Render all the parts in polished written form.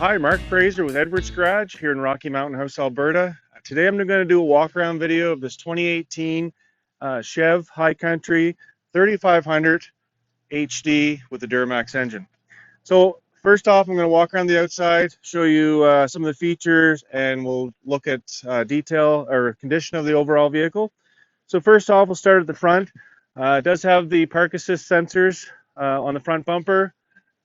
Hi, Mark Fraser with Edwards Garage here in Rocky Mountain House, Alberta. Today I'm going to do a walk around video of this 2018 Chev High Country 3500 HD with the Duramax engine. So first off, I'm going to walk around the outside, show you some of the features, and we'll look at detail or condition of the overall vehicle. So first off, we'll start at the front. It does have the park assist sensors on the front bumper.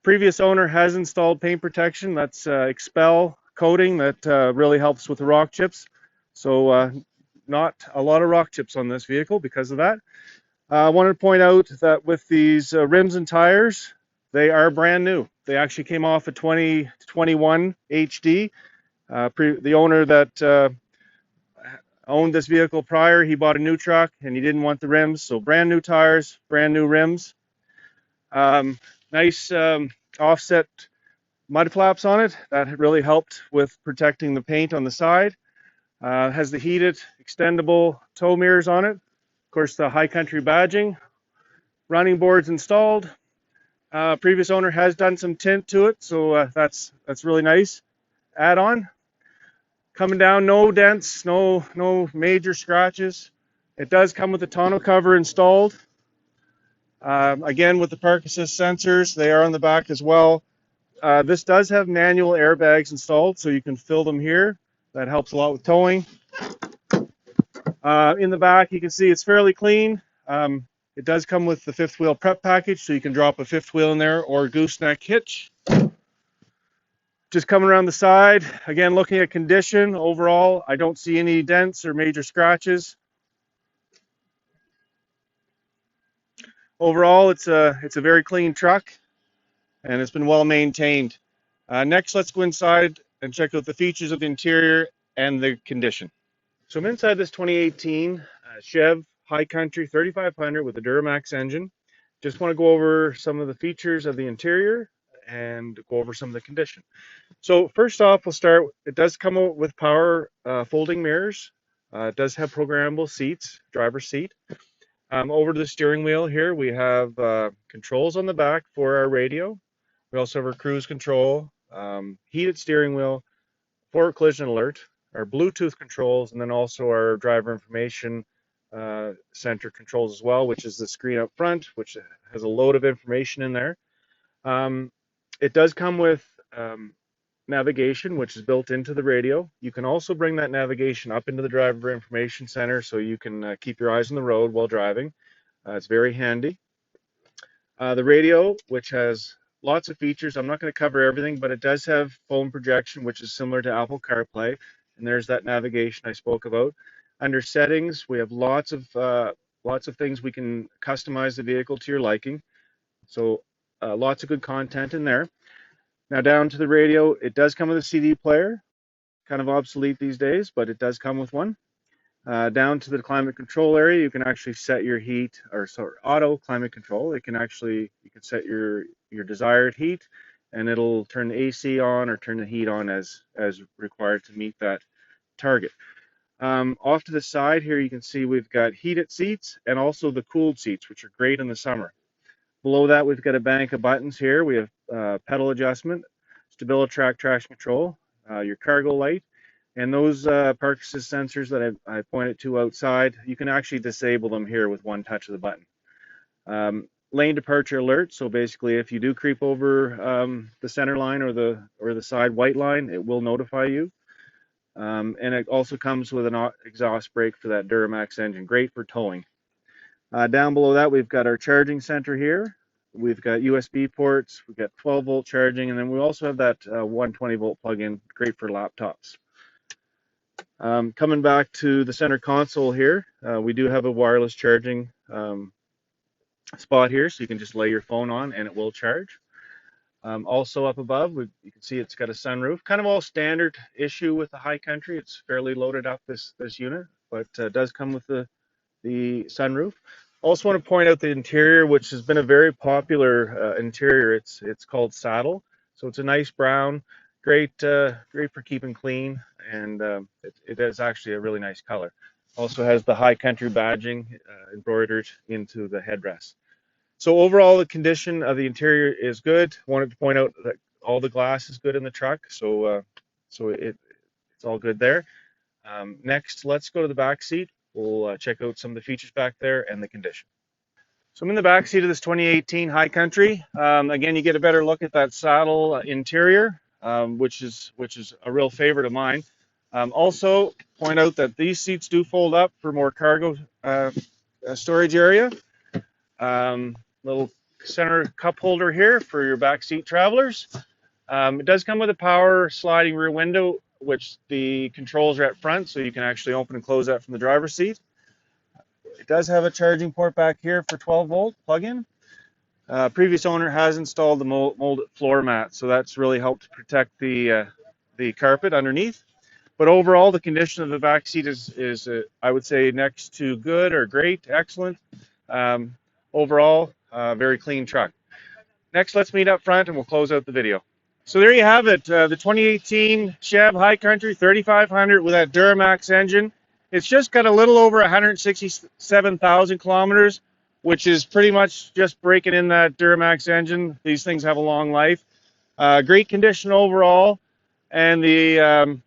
Previous owner has installed paint protection. That's Expel coating that really helps with the rock chips. So not a lot of rock chips on this vehicle because of that. I wanted to point out that with these rims and tires, they are brand new. They actually came off a 2021 HD. The owner that owned this vehicle prior, he bought a new truck and he didn't want the rims. So brand new tires, brand new rims. Nice offset mud flaps on it. That really helped with protecting the paint on the side. Has the heated extendable tow mirrors on it. Of course, the High Country badging. Running boards installed. Previous owner has done some tint to it, so that's really nice. Add on. Coming down, no dents, no major scratches. It does come with a tonneau cover installed. Again, with the park assist sensors, they are on the back as well. This does have manual airbags installed, so you can fill them here. That helps a lot with towing. In the back, you can see it's fairly clean. It does come with the fifth wheel prep package, so you can drop a fifth wheel in there or a gooseneck hitch. Just coming around the side, again, looking at condition overall, I don't see any dents or major scratches. Overall, it's a very clean truck, and it's been well maintained. Next, let's go inside and check out the features of the interior and the condition. So I'm inside this 2018 Chev High Country 3500 with a Duramax engine. Just want to go over some of the features of the interior and go over some of the condition. So first off, we'll start, it does come out with power folding mirrors. It does have programmable seats, driver's seat. Over to the steering wheel here, we have controls on the back for our radio. We also have our cruise control, heated steering wheel, forward collision alert, our Bluetooth controls, and then also our driver information center controls as well, which is the screen up front, which has a load of information in there. It does come with navigation, which is built into the radio. You can also bring that navigation up into the driver information center so you can keep your eyes on the road while driving. It's very handy. The radio, which has lots of features. I'm not going to cover everything, but it does have phone projection, which is similar to Apple CarPlay. And there's that navigation I spoke about. Under settings, we have lots of things we can customize the vehicle to your liking. So lots of good content in there. Now down to the radio, it does come with a CD player. Kind of obsolete these days, but it does come with one. Down to the climate control area, you can actually set your heat, or sorry, auto climate control. You can set your desired heat, and it'll turn the AC on or turn the heat on as required to meet that target. Off to the side here, you can see we've got heated seats and also the cooled seats, which are great in the summer. Below that, we've got a bank of buttons here. We have pedal adjustment, stability traction control, your cargo light, and those park assist sensors that I pointed to outside. You can actually disable them here with one touch of the button. Lane departure alert. So basically, if you do creep over the center line or the side white line, it will notify you. And it also comes with an exhaust brake for that Duramax engine. Great for towing. Down below that, we've got our charging center here. We've got USB ports, we've got 12-volt charging, and then we also have that 120-volt plug-in, great for laptops. Coming back to the center console here, we do have a wireless charging spot here, so you can just lay your phone on and it will charge. Also up above, you can see it's got a sunroof. Kind of all standard issue with the High Country. It's fairly loaded up, this unit, but it does come with the sunroof. Also want to point out the interior, which has been a very popular interior. It's called Saddle, so it's a nice brown, great for keeping clean, and it is actually a really nice color. Also has the High Country badging embroidered into the headrest. So overall, the condition of the interior is good. Wanted to point out that all the glass is good in the truck, so it's all good there. Next, let's go to the back seat. We'll check out some of the features back there and the condition. So I'm in the back seat of this 2018 High Country. Again, you get a better look at that saddle interior, which is a real favorite of mine. Also, point out that these seats do fold up for more cargo storage area. Little center cup holder here for your back seat travelers. It does come with a power sliding rear window, which the controls are at front, so you can actually open and close that from the driver's seat. It does have a charging port back here for 12-volt plug-in. Previous owner has installed the molded floor mat, so that's really helped protect the carpet underneath. But overall, the condition of the back seat is I would say next to good or great, excellent. Overall, very clean truck. Next, let's meet up front and we'll close out the video. So there you have it, the 2018 Chev High Country 3500 with that Duramax engine. It's just got a little over 167,000 kilometers, which is pretty much just breaking in that Duramax engine. These things have a long life. Great condition overall, and the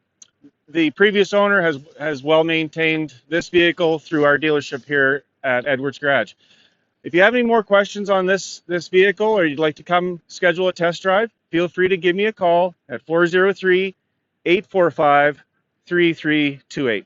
previous owner has well maintained this vehicle through our dealership here at Edwards Garage. If you have any more questions on this vehicle, or you'd like to come schedule a test drive, feel free to give me a call at 403-845-3328.